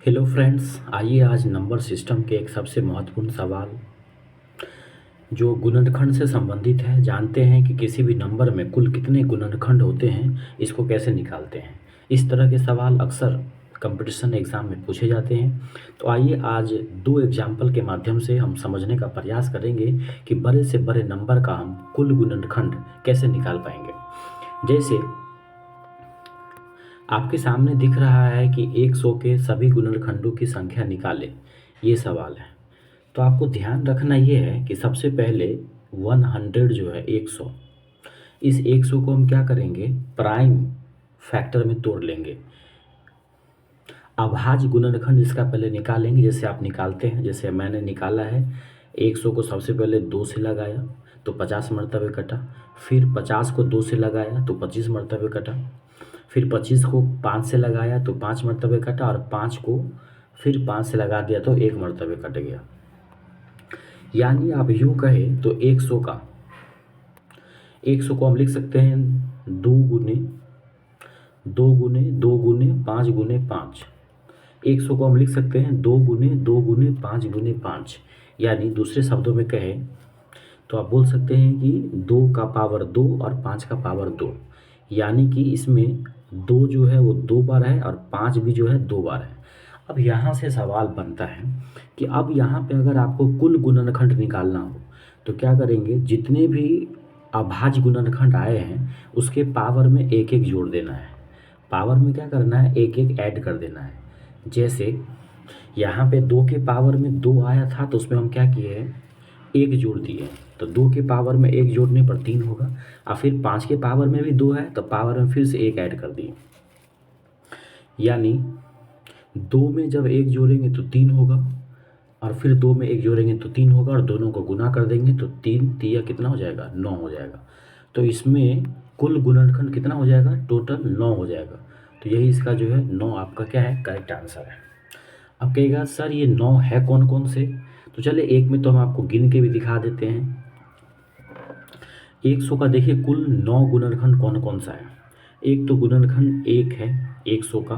Hello friends, आइए आज number system के एक सबसे महत्वपूर्ण सवाल जो गुणनखंड से संबंधित है जानते हैं कि किसी भी नंबर में कुल कितने गुणनखंड होते हैं, इसको कैसे निकालते हैं। इस तरह के सवाल अक्सर कंपटीशन एग्ज़ाम में पूछे जाते हैं। तो आइए आज दो एग्जाम्पल के माध्यम से हम समझने का प्रयास करेंगे कि बड़े से बड़े नंबर का हम कुल गुणनखंड कैसे निकाल पाएंगे। जैसे आपके सामने दिख रहा है कि 100 के सभी गुणनखंडों की संख्या निकालें, ये सवाल है। तो आपको ध्यान रखना ये है कि सबसे पहले 100 जो है 100, इस 100 को हम क्या करेंगे, प्राइम फैक्टर में तोड़ लेंगे। अभाज्य गुणनखंड इसका पहले निकालेंगे, जैसे आप निकालते हैं, जैसे मैंने निकाला है। 100 को सबसे पहले 2 से लगाया तो 50 मरतबे कटा, फिर 50 को 2 से लगाया तो 25 मरतबे कटा, फिर 25 को 5 से लगाया तो 5 मरतबे कटा, और 5 को फिर 5 से लगा दिया तो 1 मरतबे कट गया। यानी आप यूँ कहें तो 100 को हम लिख सकते हैं 2 गुने 2 गुने 2 गुने 5 गुने 5। 100 को हम लिख सकते हैं 2 गुने 2 गुने 5 गुने 5। यानी दूसरे शब्दों में कहें तो आप बोल सकते हैं कि 2 का पावर 2 और 5 का पावर 2। यानी कि इसमें 2 जो है वो 2 बार है और 5 भी जो है 2 बार है। अब यहाँ से सवाल बनता है कि अब यहाँ पे अगर आपको कुल गुणनखंड निकालना हो तो क्या करेंगे, जितने भी अभाज्य गुणनखंड आए हैं उसके पावर में एक एक जोड़ देना है। पावर में क्या करना है, एक एक ऐड कर देना है। जैसे यहाँ पे 2 के पावर में 2 आया था तो उसमें हम क्या किए हैं, एक जोड़ दिए। तो 2 के पावर में एक जोड़ने पर 3 होगा, और फिर 5 के पावर में भी 2 है तो पावर में फिर से एक ऐड कर दिए। यानी 2 में जब एक जोड़ेंगे तो 3 होगा, और फिर 2 में एक जोड़ेंगे तो 3 होगा, और दोनों को गुना कर देंगे तो 3 तिया कितना हो जाएगा, 9 हो जाएगा। तो इसमें कुल गुणनखंड कितना हो जाएगा, टोटल 9 हो जाएगा। तो यही इसका जो है 9 आपका क्या है, करेक्ट आंसर है। अब कहेगा सर ये 9 है कौन कौन से, तो चले एक में तो हम आपको गिन के भी दिखा देते हैं। 100 का देखिए कुल 9 गुणनखंड कौन कौन सा है। एक तो गुणनखंड 1 है 100 का।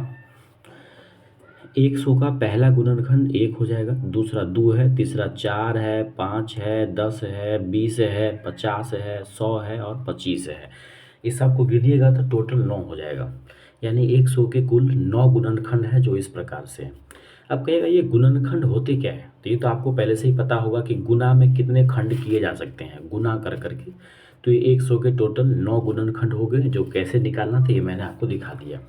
100 का पहला गुणनखंड 1 हो जाएगा, दूसरा 2 है, तीसरा 4 है, 5 है, 10 है, 20 है, 50 है, 100 है और 25 है। इस सब को गिनिएगा तो टोटल 9 हो जाएगा। यानी 100 के कुल 9 गुणनखंड है जो इस प्रकार से है। अब कहेगा ये गुणनखंड होते क्या है, तो ये तो आपको पहले से ही पता होगा कि गुना में कितने खंड किए जा सकते हैं, गुना कर करके। तो ये 100 के टोटल 9 गुणनखंड हो गए, जो कैसे निकालना था ये मैंने आपको दिखा दिया।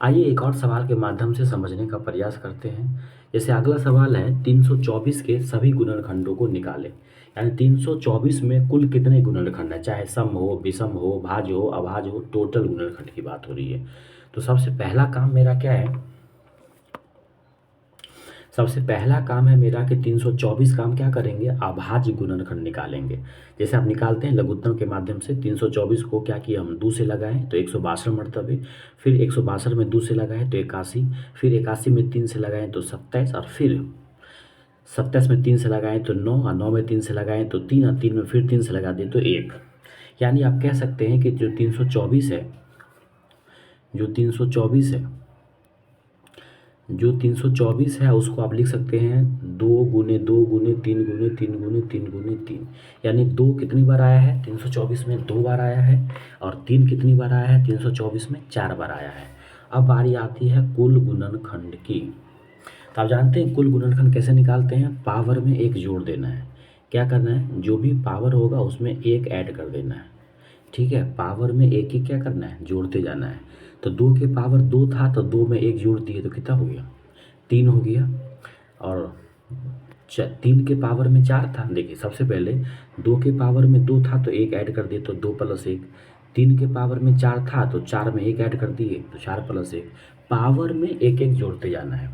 आइए एक और सवाल के माध्यम से समझने का प्रयास करते हैं। जैसे अगला सवाल है 324 के सभी गुणनखंडों को निकालें। यानी 324 में कुल कितने गुणनखंड हैं, चाहे सम हो, विषम हो, भाज्य हो, अभाज्य हो, टोटल गुणनखंड की बात हो रही है। तो सबसे पहला काम मेरा क्या है, सबसे पहला काम है मेरा कि 324 का हम क्या करेंगे, अभाज्य गुणनखंड निकालेंगे। जैसे आप निकालते हैं लघुत्तम के माध्यम से। 324 को क्या किया, हम 2 से लगाएं तो 162 मरतबे, फिर 162 में 2 से लगाएं तो 81, फिर 81 में 3 से लगाएं तो 27, और फिर 27 में 3 से लगाएं तो 9, और 9 में 3 से लगाएं तो 3, और 3 में फिर 3 से लगा दें तो 1। यानी आप कह सकते हैं कि जो 324 है, जो 324 है, जो 324 है उसको आप लिख सकते हैं 2 गुने 2 गुने 3 गुने 3 गुने 3 गुने 3। यानी 2 कितनी बार आया है 324 में, 2 बार आया है, और 3 कितनी बार आया है 324 में, 4 बार आया है। अब बारी आती है कुल गुणनखंड की। तो आप जानते हैं कुल गुणनखंड कैसे निकालते हैं, पावर में एक जोड़ देना है। क्या करना है, जो भी पावर होगा उसमें एक ऐड कर देना है। ठीक है, पावर में एक ही क्या करना है, जोड़ते जाना है। तो 2 के पावर 2 था तो 2 में एक जोड़ दिए तो कितना हो गया, 3 हो गया। और 3 के पावर में 4 था, देखिए सबसे पहले 2 के पावर में 2 था तो एक ऐड कर दिए तो 2 + 1। 3 के पावर में 4 था तो 4 में एक ऐड कर दिए तो 4 + 1। पावर में एक एक जोड़ते जाना है।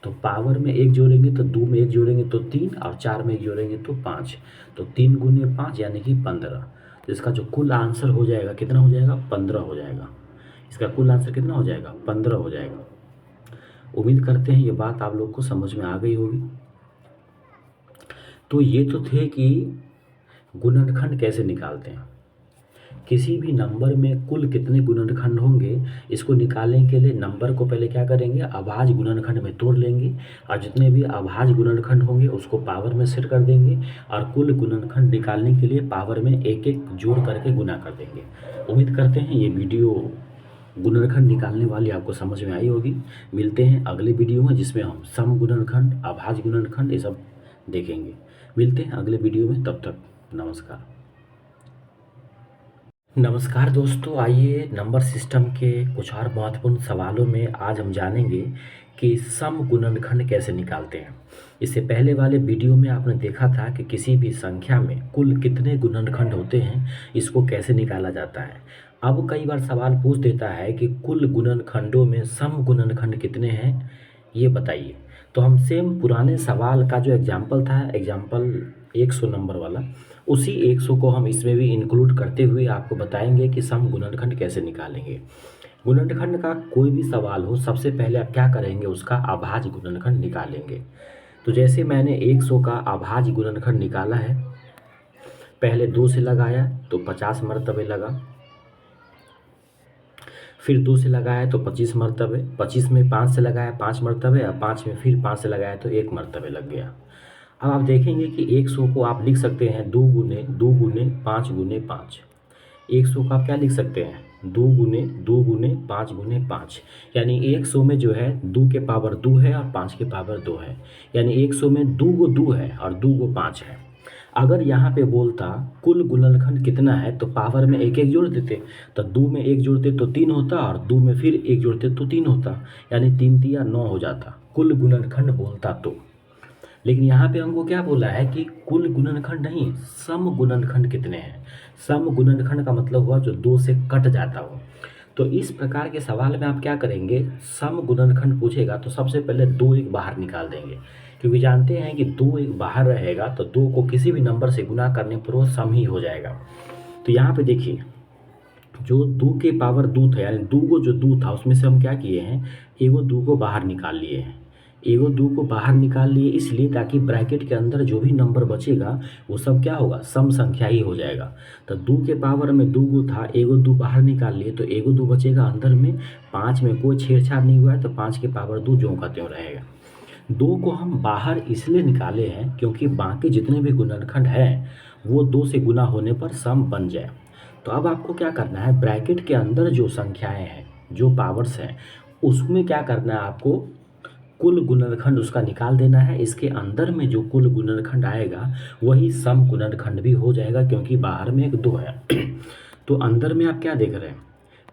तो पावर में एक जोड़ेंगे तो 2 में एक जोड़ेंगे तो 3, और 4 में एक जोड़ेंगे तो 5। तो 3 गुने 5 यानी कि 15। तो इसका जो कुल आंसर हो जाएगा कितना हो जाएगा, 15 हो जाएगा। इसका कुल आंसर कितना हो जाएगा, 15 हो जाएगा। उम्मीद करते हैं ये बात आप लोग को समझ में आ गई होगी। तो ये तो थे कि गुणनखंड कैसे निकालते हैं। किसी भी नंबर में कुल कितने गुणनखंड होंगे, इसको निकालने के लिए नंबर को पहले क्या करेंगे, अभाज्य गुणनखंड में तोड़ लेंगे और जितने भी अभाज्य गुणनखंड होंगे उसको पावर में सेट कर देंगे और कुल गुणनखंड निकालने के लिए पावर में एक एक जोड़ करके गुना कर देंगे। उम्मीद करते हैं ये वीडियो गुणनखंड निकालने वाली आपको समझ में आई होगी। मिलते हैं अगले वीडियो में जिसमें हम सम गुणनखंड, अभाज्य गुणनखंड ये सब देखेंगे। मिलते हैं अगले वीडियो में, तब तक नमस्कार। नमस्कार दोस्तों, आइए नंबर सिस्टम के कुछ और महत्वपूर्ण सवालों में आज हम जानेंगे कि सम गुणनखंड कैसे निकालते हैं। इससे पहले वाले वीडियो में आपने देखा था कि किसी भी संख्या में कुल कितने गुणनखंड होते हैं, इसको कैसे निकाला जाता है। अब कई बार सवाल पूछ देता है कि कुल गुणनखंडों में सम गुणनखंड कितने हैं, ये बताइए। तो हम सेम पुराने सवाल का जो एग्जाम्पल था, एग्जाम्पल 100 नंबर वाला, उसी 100 को हम इसमें भी इंक्लूड करते हुए आपको बताएंगे कि सम गुणनखंड कैसे निकालेंगे। गुणनखंड का कोई भी सवाल हो, सबसे पहले आप क्या करेंगे, उसका अभाज्य गुणनखंड निकालेंगे। तो जैसे मैंने 100 का अभाज्य गुणनखंड निकाला है, पहले 2 से लगाया तो 50 मरतबे लगा, फिर 2 से लगाया तो 25 मरतबे, 25 में 5 से लगाया 5 मरतबे, और 5 में फिर 5 से लगाया तो 1 मरतबे लग गया। अब आप देखेंगे कि 100 को आप लिख सकते हैं 2 गुने 2 गुने 5 गुने 5। 100 को आप क्या लिख सकते हैं, 2 गुने 2 गुने 5 गुने 5। यानी 100 में जो है 2 के पावर 2 है और 5 के पावर 2 है। यानी 100 में 2 गो 2 है और 2 गो 5 है। अगर यहाँ पे बोलता कुल गुणनखंड कितना है, तो पावर में एक एक जोड़ देते, तो 2 में 1 जोड़ते तो 3 होता और 2 में फिर 1 जोड़ते तो 3 होता, यानी 3 तिया 9 हो जाता कुल गुणनखंड बोलता तो। लेकिन यहाँ पे हमको क्या बोला है कि कुल गुणनखंड नहीं, सम गुणनखंड कितने हैं। सम गुणनखंड का मतलब हुआ जो 2 से कट जाता हो। तो इस प्रकार के सवाल में आप क्या करेंगे, सम गुणनखंड पूछेगा तो सबसे पहले 2 एक बाहर निकाल देंगे, क्योंकि जानते हैं कि 2 एक बाहर रहेगा तो 2 को किसी भी नंबर से गुना करने पर वो सम ही हो जाएगा। तो यहाँ पे देखिए, जो 2 के पावर 2 था, यानी 2 को जो 2 था उसमें से हम क्या किए हैं, एगो 2 को बाहर निकाल लिए हैं। एगो 2 को बाहर निकाल लिए इसलिए ताकि ब्रैकेट के अंदर जो भी नंबर बचेगा वो सब क्या होगा, सम संख्या ही हो जाएगा। तो 2 के पावर में 2 गो था, एगो 2 बाहर निकाल लिए तो एगो 2 बचेगा अंदर में। 5 में कोई छेड़छाड़ नहीं हुआ है तो 5 के पावर 2 ज्यों का त्यों रहेगा। 2 को हम बाहर इसलिए निकाले हैं क्योंकि बाकी जितने भी गुणनखंड हैं वो 2 से गुना होने पर सम बन जाए। तो अब आपको क्या करना है, ब्रैकेट के अंदर जो संख्याएं हैं, जो पावर्स हैं, उसमें क्या करना है आपको, कुल गुणनखंड उसका निकाल देना है। इसके अंदर में जो कुल गुणनखंड आएगा वही सम गुणनखंड भी हो जाएगा, क्योंकि बाहर में एक 2 है। तो अंदर में आप क्या देख रहे हैं,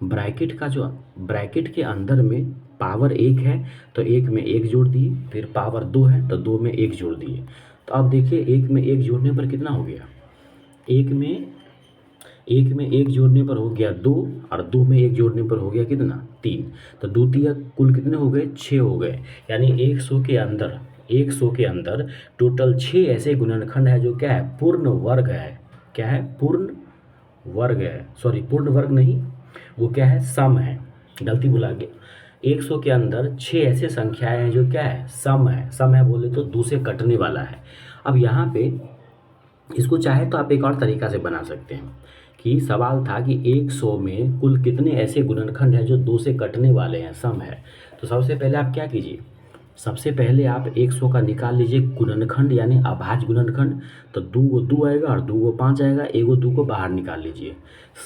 ब्रैकेट के अंदर में पावर 1 है तो 1 में 1 जोड़ दिए, फिर पावर 2 है तो 2 में 1 जोड़ दिए। तो अब देखिए 1 में 1 जोड़ने पर कितना हो गया, 1 में 1 जोड़ने पर हो गया 2 और 2 में 1 जोड़ने पर हो गया कितना, 3। तो 2 तिया कुल कितने हो गए, 6 हो गए। यानी 100 के अंदर टोटल 6 ऐसे गुणनखंड है जो क्या है, पूर्ण वर्ग है। क्या है, पूर्ण वर्ग है, सॉरी पूर्ण वर्ग नहीं, वो क्या है, सम है, गलती भुला गया। 100 के अंदर 6 ऐसे संख्याएं हैं जो क्या है, सम है। सम है बोले तो 2 से कटने वाला है। अब यहाँ पे इसको चाहे तो आप एक और तरीका से बना सकते हैं कि सवाल था कि 100 में कुल कितने ऐसे गुणनखंड हैं जो 2 से कटने वाले हैं, सम है। तो सबसे पहले आप क्या कीजिए, सबसे पहले आप 100 का निकाल लीजिए गुणनखंड, यानी अभाज्य गुणनखंड। तो 2 गो 2 आएगा और 2 गो 5 आएगा, एगो 2 को बाहर निकाल लीजिए।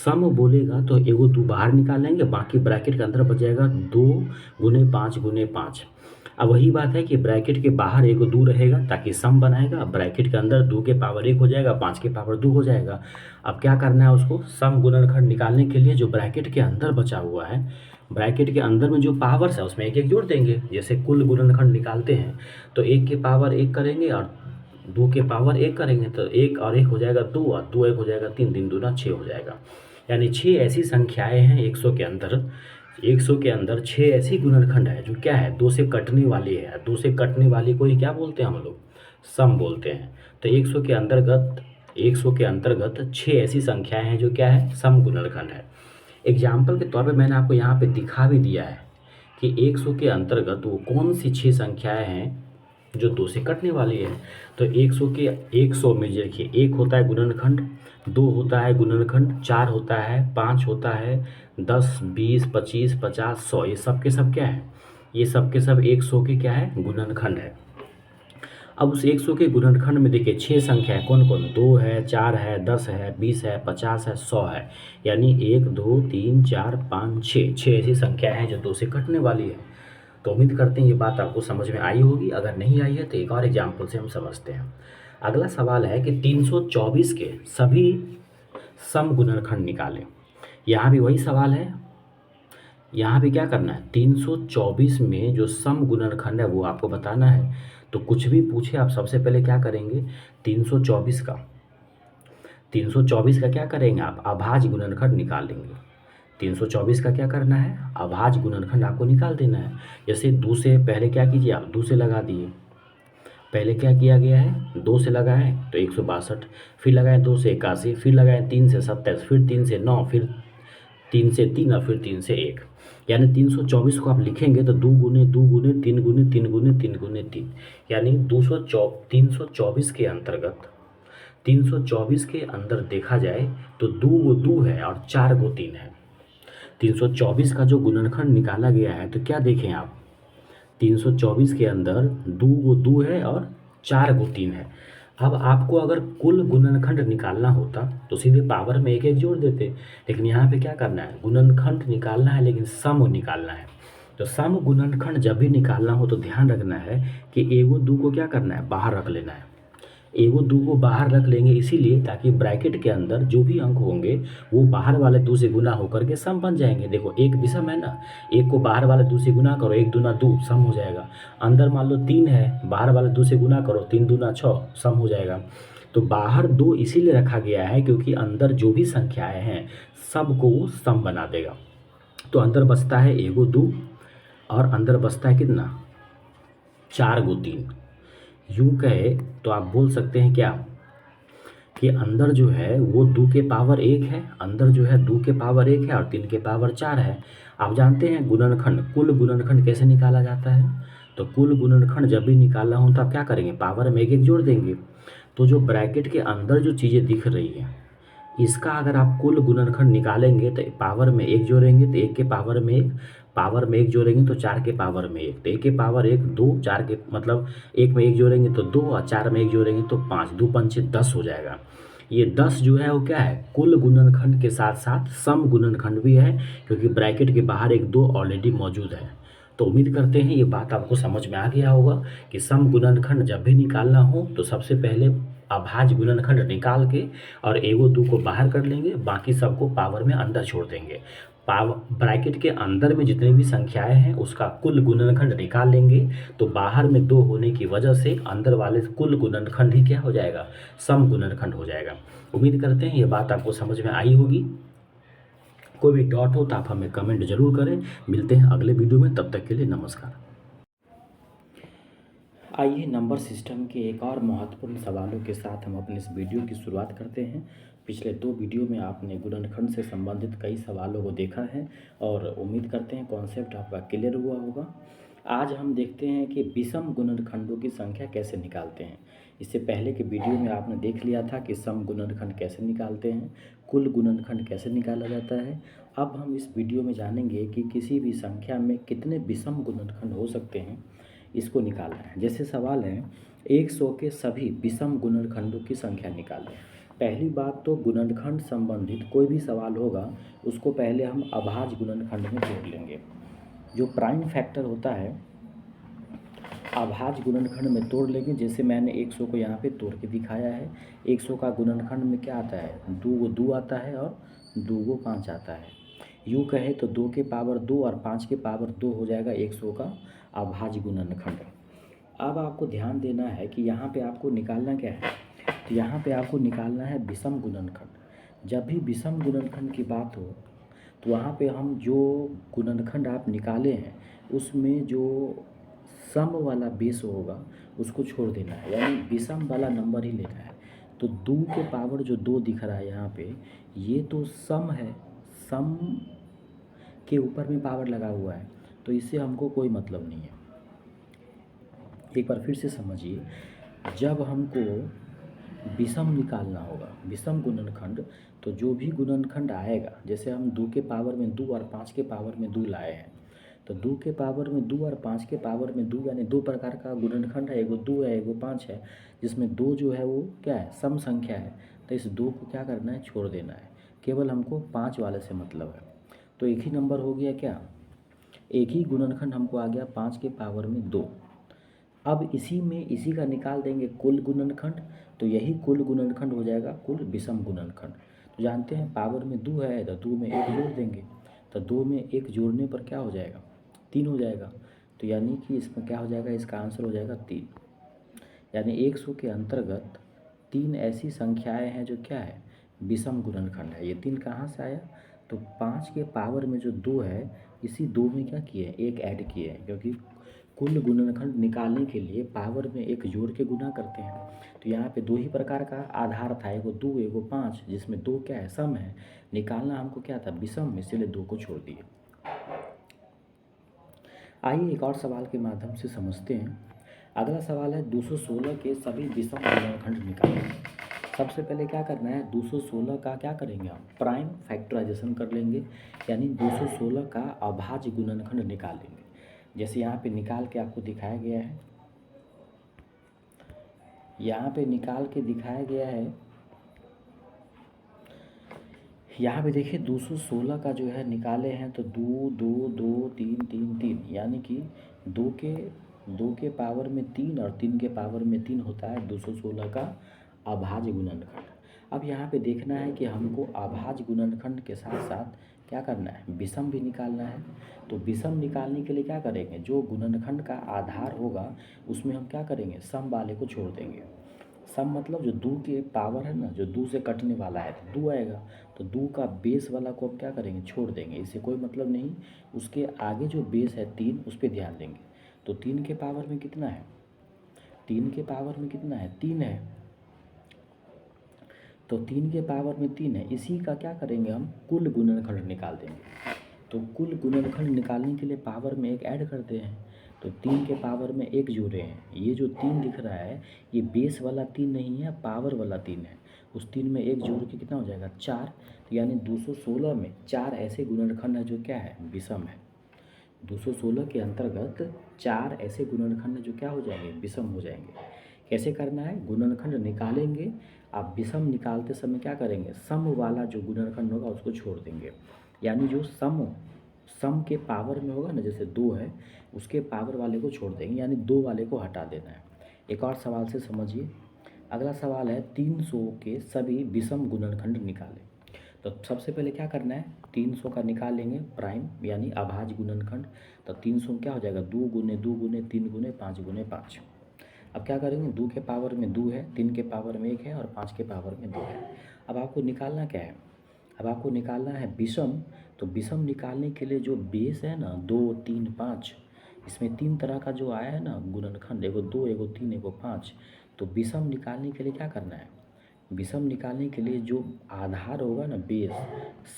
सम बोलेगा तो एगो 2 बाहर निकाल लेंगे, बाकी ब्रैकेट के अंदर बच जाएगा 2 गुने 5 गुने 5। अब वही बात है कि ब्रैकेट के बाहर एगो 2 रहेगा ताकि सम बनाएगा, ब्रैकेट के अंदर 2 के पावर 1 हो जाएगा, 5 के पावर 2 हो जाएगा। अब क्या करना है, उसको सम गुणनखंड निकालने के लिए जो ब्रैकेट के अंदर बचा हुआ है, ब्रैकेट के अंदर में जो पावर्स है उसमें एक एक जोड़ देंगे। जैसे कुल गुणनखंड निकालते हैं तो 1 के पावर 1 करेंगे और 2 के पावर 1 करेंगे, तो 1 और 1 हो जाएगा 2 और 2 1 हो जाएगा 3, 3 दूना 6 हो जाएगा। यानी 6 ऐसी संख्याएं हैं 100 के अंदर। 100 के अंदर 6 ऐसी गुणनखंड है जो क्या है, 2 से कटने वाली है। 2 से कटने वाली को ही क्या बोलते हैं हम लोग, सम बोलते हैं। तो 100 के अंतर्गत 6 ऐसी संख्याएं हैं जो क्या है, सम गुणनखंड है। एग्जाम्पल के तौर पे मैंने आपको यहाँ पे दिखा भी दिया है कि 100 के अंतर्गत वो कौन सी 6 संख्याएं हैं जो 2 से कटने वाली है। तो 100 के 100 में देखिए, 1 होता है गुणनखंड, 2 होता है गुणनखंड, 4 होता है, 5 होता है, 10, 20, 25, 50, 100, ये सब के सब क्या है? ये सब के सब 100 के क्या है? गुणनखंड है। अब उस 100 के गुणनखंड में देखिए 6 संख्या है, कौन कौन? 2 है, 4 है, 10 है, 20 है, 50 है, 100 है। यानी 1, 2, 3, 4, 5, 6, 6 ऐसी संख्या है जो 2 से कटने वाली है। तो उम्मीद करते हैं ये बात आपको समझ में आई होगी। अगर नहीं आई है तो एक और एग्जाम्पल से हम समझते हैं। अगला सवाल है कि 324 के सभी सम गुणनखंड निकालें। यहाँ भी वही सवाल है। यहाँ भी क्या करना है? 324 में जो सम गुणनखंड है वो आपको बताना है। तो कुछ भी पूछे आप, सबसे पहले क्या करेंगे? 324 का 324 का क्या करेंगे आप? अभाज्य गुणनखंड निकालेंगे। 324 का क्या करना है? अभाज्य गुणनखंड आपको निकाल देना है। जैसे 2 से पहले क्या कीजिए आप? 2 से लगा दिए। पहले क्या किया गया है? 2 से लगाएं तो 162, फिर लगाएं 2 से 81, फिर लगाएं 3 से 27, फिर 3 से 9, फिर 3 से 3 और फिर 3 से 1। यानी 324 को आप लिखेंगे तो 2 गुने 2 गुने 3 गुने 3 गुने 3 गुने 3, यानी 324 के अंतर्गत 324 के अंदर देखा जाए तो 2 गो 2 है और 4 गो 3 है। 324 का जो गुणनखंड निकाला गया है तो क्या देखें आप? 324 के अंदर 2 गो 2 है और 4 गो 3 है। अब आपको अगर कुल गुणनखंड निकालना होता तो सीधे पावर में एक एक जोड़ देते, लेकिन यहाँ पे क्या करना है? गुणनखंड निकालना है लेकिन सम निकालना है। तो सम गुणनखंड जब भी निकालना हो तो ध्यान रखना है कि एगो दू को क्या करना है? बाहर रख लेना है। एगो दू को बाहर रख लेंगे इसीलिए ताकि ब्रैकेट के अंदर जो भी अंक होंगे वो बाहर वाले दू से गुना होकर के सम बन जाएंगे। देखो एक विषम है ना, एक को बाहर वाले दू से गुना करो, 1 दूना 2 सम हो जाएगा। अंदर मान लो 3 है, बाहर वाले दू से गुना करो, 3 दूना 6 सम हो जाएगा। तो बाहर 2 इसीलिए रखा गया है क्योंकि अंदर जो भी संख्याएं हैं सबको वो सम बना देगा। तो अंदर बचता है एगो दू और अंदर बचता है कितना? 4 गो 3। यूं कहे तो आप बोल सकते हैं क्या कि अंदर जो है वो 2 के पावर 1 है, अंदर जो है 2 के पावर 1 है और 3 के पावर 4 है। आप जानते हैं गुणनखंड, कुल गुणनखंड कैसे निकाला जाता है? तो कुल गुणनखंड जब भी निकालना हो तो आप क्या करेंगे? पावर में एक एक जोड़ देंगे। तो जो ब्रैकेट के अंदर जो चीज़ें दिख रही हैं इसका अगर आप कुल गुणनखंड निकालेंगे तो पावर में एक जोड़ेंगे तो 1 के पावर में 1, पावर में 1 जोड़ेंगे तो 4 के पावर में 1, तो 1 के पावर 1 2, 4 के मतलब 1 में 1 जोड़ेंगे तो 2 और 4 में 1 जोड़ेंगे तो 5, 2 पंचे 10 हो जाएगा। ये 10 जो है वो क्या है? कुल गुणनखंड के साथ साथ सम गुणनखंड भी है क्योंकि ब्रैकेट के बाहर एक 2 ऑलरेडी मौजूद है। तो उम्मीद करते हैं ये बात आपको समझ में आ गया होगा कि सम गुणनखंड जब भी निकालना हो तो सबसे पहले अभाज्य गुणनखंड निकाल के और एगो दू को बाहर कर लेंगे, बाकी सबको पावर में अंदर छोड़ देंगे। ब्रैकेट के अंदर में जितनी भी संख्याएं हैं उसका कुल गुणनखंड निकाल लेंगे तो बाहर में 2 होने की वजह से अंदर वाले कुल गुणनखंड ही क्या हो जाएगा? सम गुणनखंड हो जाएगा। उम्मीद करते हैं ये बात आपको समझ में आई होगी। कोई भी डाउट हो तो आप हमें कमेंट जरूर करें। मिलते हैं अगले वीडियो में, तब तक के लिए नमस्कार। आइए नंबर सिस्टम के एक और महत्वपूर्ण सवालों के साथ हम अपने इस वीडियो की शुरुआत करते हैं। पिछले 2 वीडियो में आपने गुणनखंड से संबंधित कई सवालों को देखा है और उम्मीद करते हैं कॉन्सेप्ट आपका क्लियर हुआ होगा। आज हम देखते हैं कि विषम गुणनखंडों की संख्या कैसे निकालते हैं। इससे पहले के वीडियो में आपने देख लिया था कि सम गुणनखंड कैसे निकालते हैं, कुल गुणनखंड कैसे निकाला जाता है। अब हम इस वीडियो में जानेंगे कि किसी भी संख्या में कितने विषम गुणनखंड हो सकते हैं, इसको निकालना है। जैसे सवाल है 100 के सभी विषम गुणनखंडों की संख्या निकालें। पहली बात तो गुणनखंड संबंधित कोई भी सवाल होगा उसको पहले हम अभाज्य गुणनखंड में जोड़ लेंगे। जो प्राइम फैक्टर होता है अभाज्य गुणनखंड में तोड़ लेंगे। जैसे मैंने 100 को यहाँ पे तोड़ के दिखाया है। 100 का गुणनखंड में क्या आता है? 2 गो 2 आता है और 2 गो 5 आता है। यूँ कहे तो 2 के पावर 2 और 5 के पावर 2 हो जाएगा 100 का अभाज्य गुणनखंड। अब आपको ध्यान देना है कि यहाँ पे आपको निकालना क्या है? तो यहाँ पे आपको निकालना है विषम गुणनखंड। जब भी विषम गुणनखंड की बात हो तो वहाँ पे हम जो गुणनखंड आप निकाले हैं उसमें जो सम वाला बेस होगा उसको छोड़ देना है, यानी विषम वाला नंबर ही लेना है। तो 2 के पावर जो 2 दिख रहा है यहाँ पे ये तो सम है, सम के ऊपर में पावर लगा हुआ है तो इससे हमको कोई मतलब नहीं है। एक बार फिर से समझिए, जब हमको विषम निकालना होगा, विषम गुणनखंड, तो जो भी गुणनखंड आएगा, जैसे हम 2 के पावर में 2 और 5 के पावर में 2 लाए हैं, तो 2 के पावर में 2 और 5 के पावर में 2 यानी 2 प्रकार का गुणनखंड है, एगो 2 है एगो 5 है, जिसमें 2 जो है वो क्या है, सम संख्या है। तो इस 2 को क्या करना है, छोड़ देना है, केवल हमको 5 वाले से मतलब है। तो एक ही नंबर हो गया क्या, एक ही गुणनखंड हमको आ गया 5 के पावर में 2। अब इसी में इसी का निकाल देंगे कुल गुणनखंड, तो यही कुल गुणनखंड हो जाएगा कुल विषम गुणनखंड। तो जानते हैं पावर में 2 है तो 2 में 1 जोड़ देंगे, तो 2 में 1 जोड़ने पर क्या हो जाएगा, 3 हो जाएगा। तो यानी कि इसमें क्या हो जाएगा, इसका आंसर हो जाएगा 3। यानी 100 के अंतर्गत 3 ऐसी संख्याएं हैं जो क्या है, विषम गुणनखंड है। ये 3 कहाँ से आया, तो 5 के पावर में जो 2 है, इसी 2 में क्या किए हैं, 1 ऐड किए हैं, क्योंकि कुल गुणनखंड निकालने के लिए पावर में 1 जोड़ के गुना करते हैं। तो यहाँ पे 2 ही प्रकार का आधार था, एगो 2 एगो 5, जिसमें 2 क्या है, सम है, निकालना हमको क्या था, विषम, इसीलिए 2 को छोड़ दिए। आइए एक और सवाल के माध्यम से समझते हैं। अगला सवाल है 216 के सभी विषम गुणनखंड निकालें। सबसे पहले क्या करना है, 216 का क्या करेंगे हम, प्राइम फैक्टराइजेशन कर लेंगे, यानी 216 का अभाज्य गुणनखंड निकालेंगे। जैसे यहाँ पे निकाल के आपको दिखाया गया है, यहाँ पे निकाल के दिखाया गया है, यहाँ पे देखिए 216 का जो है निकाले हैं, तो 2 2 2 3 3 3, यानी कि 2 के पावर में 3 और 3 के पावर में 3 होता है 216 का अभाज्य गुणनखंड। अब यहाँ पे देखना है कि हमको अभाज्य गुणनखंड के साथ साथ क्या करना है, विषम भी निकालना है। तो विषम निकालने के लिए क्या करेंगे, जो गुणनखंड का आधार होगा उसमें हम क्या करेंगे, सम वाले को छोड़ देंगे। सम मतलब जो 2 के पावर है ना, जो 2 से कटने वाला है तो 2 आएगा, तो 2 का बेस वाला को हम क्या करेंगे, छोड़ देंगे, इससे कोई मतलब नहीं। उसके आगे जो बेस है 3, उस पर ध्यान देंगे। तो 3 के पावर में कितना है, 3 के पावर में कितना है, 3 है, तो 3 के पावर में 3 है, इसी का क्या करेंगे, हम कुल गुणनखंड निकाल देंगे। तो कुल गुणनखंड निकालने के लिए पावर में 1 ऐड करते हैं, तो 3 के पावर में 1 जोड़े हैं, ये जो 3 दिख रहा है ये बेस वाला 3 नहीं है, पावर वाला 3 है। उस 3 में 1 जोड़ के कितना हो जाएगा, 4। तो यानी 216 में 4 ऐसे गुणनखंड है जो क्या है, विषम है। 216 के अंतर्गत 4 ऐसे गुणनखंड जो क्या हो जाएंगे, विषम हो जाएंगे। कैसे करना है, गुणनखंड निकालेंगे, आप विषम निकालते समय क्या करेंगे, सम वाला जो गुणनखंड होगा उसको छोड़ देंगे। यानी जो सम के पावर में होगा ना, जैसे 2 है, उसके पावर वाले को छोड़ देंगे, यानी 2 वाले को हटा देना है। एक और सवाल से समझिए। अगला सवाल है 300 के सभी विषम गुणनखंड निकालें। तो सबसे पहले क्या करना है, 300 का निकाल लेंगे प्राइम यानी अभाज्य गुणनखंड। तो 300 क्या हो जाएगा, 2 गुने 2 गुने 3 गुने 5 गुने 5। अब क्या करेंगे, 2 के पावर में 2 है, 3 के पावर में 1 है और 5 के पावर में 2 है। अब आपको निकालना क्या है, अब आपको निकालना है विषम। तो विषम निकालने के लिए जो बेस है ना, 2 3 5, इसमें 3 तरह का जो आया है ना गुणनखंड, एगो 2 एगो 3 एगो 5। तो विषम निकालने के लिए क्या करना है, विषम निकालने के लिए जो आधार होगा ना, बेस,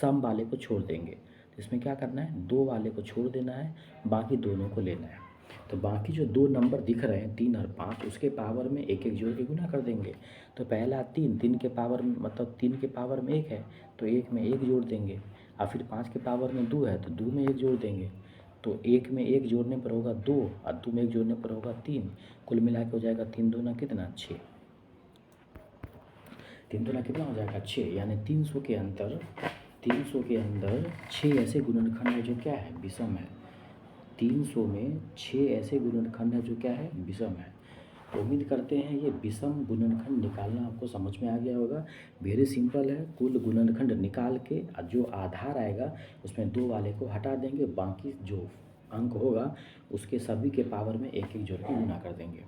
सम वाले को छोड़ देंगे। तो इसमें क्या करना है, 2 वाले को छोड़ देना है, बाकी दोनों को लेना है। तो बाकी जो 2 नंबर दिख रहे हैं 3 और 5, उसके पावर में 1 1 जोड़ के गुना कर देंगे। तो पहला 3, 3 के पावर में मतलब 3 के पावर में 1 है, तो 1 में 1 जोड़ देंगे। और फिर 5 के पावर में 2 है, तो 2 में 1 जोड़ देंगे। तो 1 में 1 जोड़ने पर होगा 2 और 2 में 1 जोड़ने पर होगा 3। कुल मिला के हो जाएगा 3 दूना कितना, 6। 3 दूना कितना हो जाएगा, 6। यानी 300 के अंदर 6 ऐसे गुणनखंड है जो क्या है, विषम है। 300 में 6 ऐसे गुणनखंड है जो क्या है, विषम है। तो उम्मीद करते हैं ये विषम गुणनखंड निकालना आपको समझ में आ गया होगा। वेरी सिंपल है, कुल गुणनखंड निकाल के जो आधार आएगा उसमें 2 वाले को हटा देंगे, बाकी जो अंक होगा उसके सभी के पावर में 1 1 जोड़ के गुना कर देंगे।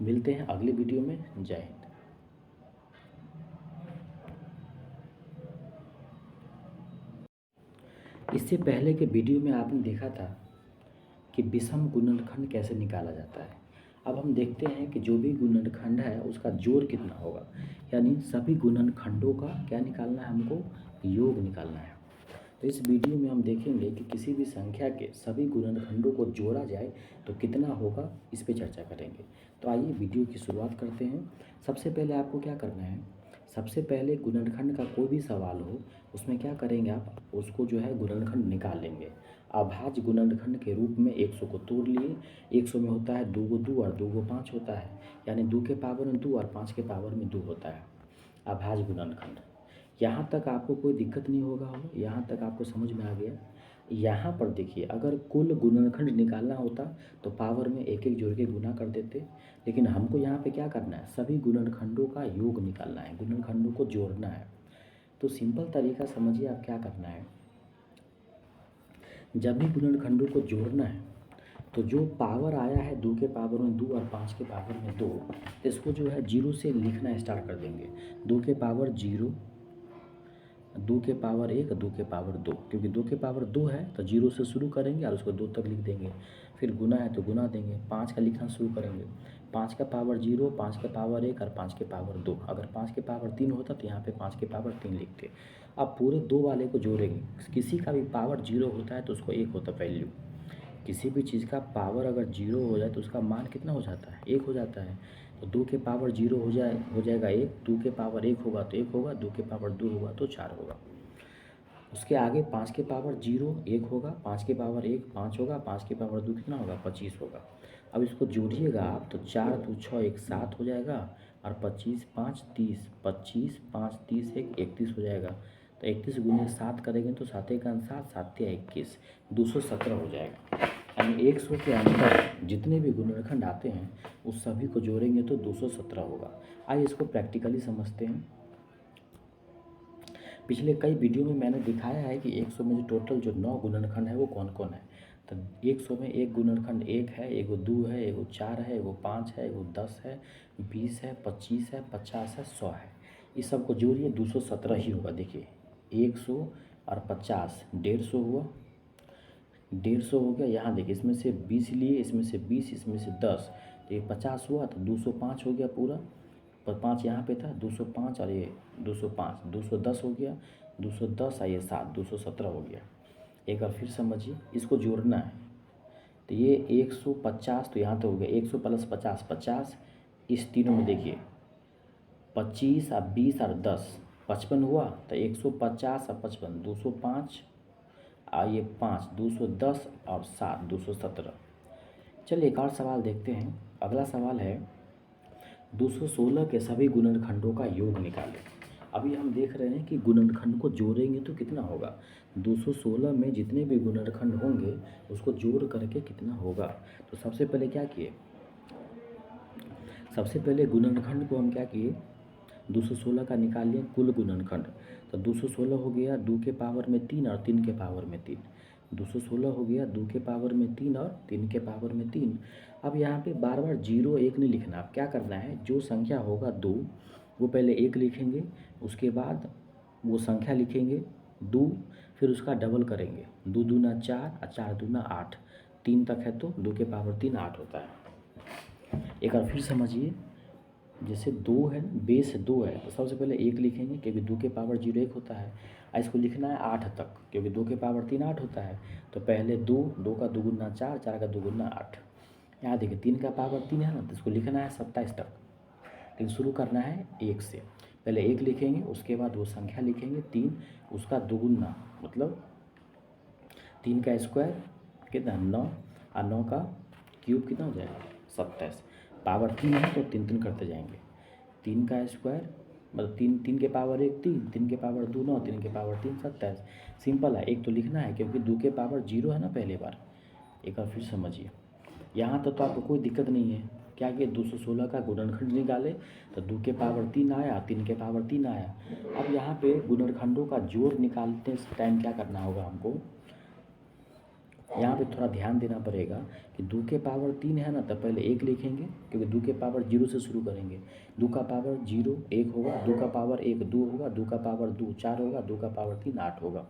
मिलते हैं अगले वीडियो में। जय हिंद। इससे पहले के वीडियो में आपने देखा था कि विषम गुणनखंड कैसे निकाला जाता है। अब हम देखते हैं कि जो भी गुणनखंड है उसका जोड़ कितना होगा, यानी सभी गुणनखंडों का क्या निकालना है, हमको योग निकालना है। तो इस वीडियो में हम देखेंगे कि किसी भी संख्या के सभी गुणनखंडों को जोड़ा जाए तो कितना होगा, इस पे चर्चा करेंगे। तो आइए वीडियो की शुरुआत करते हैं। सबसे पहले आपको क्या करना है, सबसे पहले गुणनखंड का कोई भी सवाल हो उसमें क्या करेंगे, आप उसको जो है गुणनखंड निकाल लेंगे। अभाज्य गुणनखंड के रूप में 100 को तोड़ लिए। 100 में होता है 2 को 2 और 2 को 5 होता है, यानी 2 के पावर में 2 और 5 के पावर में 2 होता है अभाज्य गुणनखंड। यहाँ तक आपको कोई दिक्कत नहीं होगा, यहाँ तक आपको समझ में आ गया। यहाँ पर देखिए, अगर कुल गुणनखंड निकालना होता तो पावर में एक एक जोड़ के गुना कर देते, लेकिन हमको यहाँ पे क्या करना है, सभी गुणनखंडों का योग निकालना है, गुणनखंडों को जोड़ना है। तो सिंपल तरीका समझिए, आप क्या करना है, जब भी गुणनखंडों को जोड़ना है तो जो पावर आया है 2 के पावर में 2 और 5 के पावर में 2, तो इसको जो है 0 से लिखना स्टार्ट कर देंगे। 2 के पावर 0, 2 के पावर 1, 2 के पावर 2, क्योंकि 2 के पावर 2 है तो 0 से शुरू करेंगे और उसको 2 तक लिख देंगे। फिर गुना है तो गुना देंगे, 5 का लिखना शुरू करेंगे। 5 का पावर 0, 5 के पावर 1 और 5 के पावर 2। अगर 5 के पावर 3 होता तो यहाँ पे 5 के पावर 3 लिखते। अब पूरे 2 वाले को जोड़ेंगे। किसी का भी पावर 0 होता है तो उसको 1 होता वैल्यू। किसी भी चीज़ का पावर अगर 0 हो जाए तो उसका मान कितना हो जाता है, 1 हो जाता है। तो 2 के पावर 0 हो जाएगा 1, 2 के पावर 1 होगा तो 1 होगा, 2 के पावर 2 होगा तो 4 होगा। उसके आगे 5 के पावर 0 1 होगा, 5 के पावर 1 5 होगा, 5 के पावर 2 कितना होगा, 25 होगा। अब इसको जोड़िएगा आप तो 4 2 6 1 7 हो जाएगा, और 25 5 30, 25 5 30 1 31 हो जाएगा। तो 31 गुने 7 करेंगे तो 7 1 7, 7 या 21, 217 हो जाएगा। यानी 100 के अंदर जितने भी गुणनखंड आते हैं उस सभी को जोड़ेंगे तो 217 होगा। आइए इसको प्रैक्टिकली समझते हैं। पिछले कई वीडियो में मैंने दिखाया है कि 100 में जो टोटल जो 9 गुणनखंड है वो कौन कौन है। तो 100 में एक गुणनखंड 1 है, एगो 2 है, एगो 4 है, एगो 5 है, एगो 10 है, 20 है, 25 है, 50 है, 100 है। इस सब को जोड़िए 217 ही होगा। देखिए 100 और 50 150 हुआ, 150 हो गया। यहाँ देखिए इसमें से 20 लिए, इसमें से 20, इसमें से 10, तो ये 50 हुआ, तो 205 हो गया पूरा। पर 5 यहाँ पे था, 205 और ये 205, 210 हो गया, 210 और ये 7, 217 हो गया। एक बार फिर समझिए, इसको जोड़ना है तो ये 150 तो यहाँ तो हो गया, 100 प्लस 50 50, इस तीनों में देखिए 25 और 20 और 10 55 हुआ, तो 150 और 55 205 और ये 5 210 और 7 217। चलिए एक और सवाल देखते हैं। अगला सवाल है 216 के सभी गुणनखंडों का योग निकालें। अभी हम देख रहे हैं कि गुणनखंड को जोड़ेंगे तो कितना होगा, 216 में जितने भी गुणनखंड होंगे उसको जोड़ करके कितना होगा। तो सबसे पहले क्या किए, सबसे पहले गुणनखंड को हम क्या किए, 216 का निकाल लिए कुल गुणनखंड। तो 216 हो गया 2 के पावर में 3 और 3 के पावर में 3। 216 हो गया 2 के पावर में 3 और 3 के पावर में 3। अब यहाँ पे बार बार 0 1 नहीं लिखना। अब क्या करना है, जो संख्या होगा 2 वो पहले 1 लिखेंगे, उसके बाद वो संख्या लिखेंगे 2, फिर उसका डबल करेंगे, 2 दूना 4 और 4 दूना 8, 3 तक है तो 2 के पावर 3 8 होता है। एक बार फिर समझिए, जैसे 2 है, बेस 2 है तो सबसे पहले 1 लिखेंगे क्योंकि 2 के पावर 0 1 होता है, और इसको लिखना है 8 तक क्योंकि 2 के पावर 3 8 होता है। तो पहले 2, 2 का दुगुना 4, 4 का दुगुना 8। यहाँ देखिए 3 का पावर 3 है ना, तो इसको लिखना है 27 तक, लेकिन शुरू करना है 1 से। पहले 1 लिखेंगे, उसके बाद वो संख्या लिखेंगे 3, उसका दुगुना मतलब 3 का स्क्वायर कितना 9, और 9 का क्यूब कितना हो जाएगा 27। पावर 3 है तो 3 3 करते जाएंगे, 3 का स्क्वायर मतलब 3, 3 के पावर 1 3, 3 के पावर 2 9, 3 के पावर 3 27। सिंपल है, एक तो लिखना है क्योंकि 2 के पावर 0 है ना पहले बार। एक बार फिर समझिए, यहाँ तक तो आपको कोई दिक्कत नहीं है। क्या कि 216 का गुणनखंड निकाले तो 2 के पावर 3 आया, 3 के पावर 3 आया। अब यहाँ पे गुणनखंडों का जोड़ निकालते टाइम क्या करना होगा हमको, यहाँ पे थोड़ा ध्यान देना पड़ेगा कि 2 के पावर 3 है ना, तो पहले 1 लिखेंगे क्योंकि 2 के पावर 0 से शुरू करेंगे। 2 का पावर 0 1 होगा, 2 का पावर 1 2 होगा, 2 का पावर 2 4 होगा, 2 का पावर 3 8 होगा।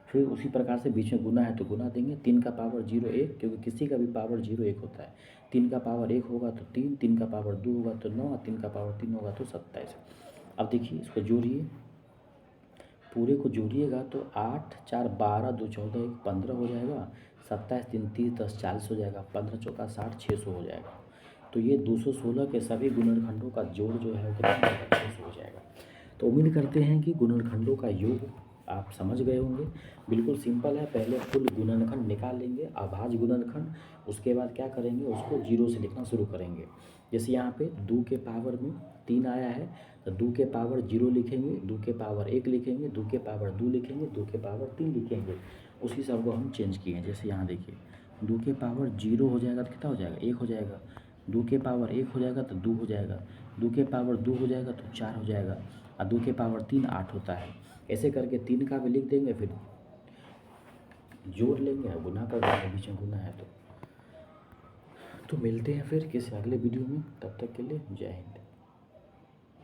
फिर उसी प्रकार से बीच में गुना है तो गुना देंगे। 3 का पावर 0 1 क्योंकि किसी का भी पावर 0 1 होता है। 3 का पावर 1 होगा तो 3, 3 का पावर 2 होगा तो 9, 3 का पावर 3 होगा तो 27। अब देखिए इसको जोड़िए, पूरे को जोड़िएगा तो 8 4 12 2 14 1 15 हो जाएगा, 27 3 30 10 40 हो जाएगा, 15 चौका 60 600 हो जाएगा। तो ये 216 के सभी गुणनखंडों का जोड़ जो है वो कितना हो जाएगा, 600 हो जाएगा। तो उम्मीद करते हैं कि गुणनखंडों का योग आप समझ गए होंगे। बिल्कुल सिंपल है, पहले कुल गुणनखंड निकाल लेंगे, अभाज्य गुणनखंड, उसके बाद क्या करेंगे, उसको जीरो से लिखना शुरू करेंगे। जैसे यहाँ पे 2 के पावर में 3 आया है तो 2 के पावर 0 लिखेंगे, 2 के पावर 1 लिखेंगे, 2 के पावर 2 लिखेंगे, 2 के पावर 3 लिखेंगे। उसी सब को हम चेंज किए हैं। जैसे यहाँ देखिए 2 के पावर 0 हो जाएगा तो कितना हो जाएगा, 1 हो जाएगा, 2 के पावर 1 हो जाएगा तो 2 हो जाएगा, 2 के पावर 2 हो जाएगा तो 4 हो जाएगा, और 2 के पावर 3 8 होता है। ऐसे करके 3 का भी लिख देंगे, फिर जोड़ लेंगे और गुना कर देंगे, बीच में गुना है तो मिलते हैं फिर किसी अगले वीडियो में। तब तक के लिए जय हिंद।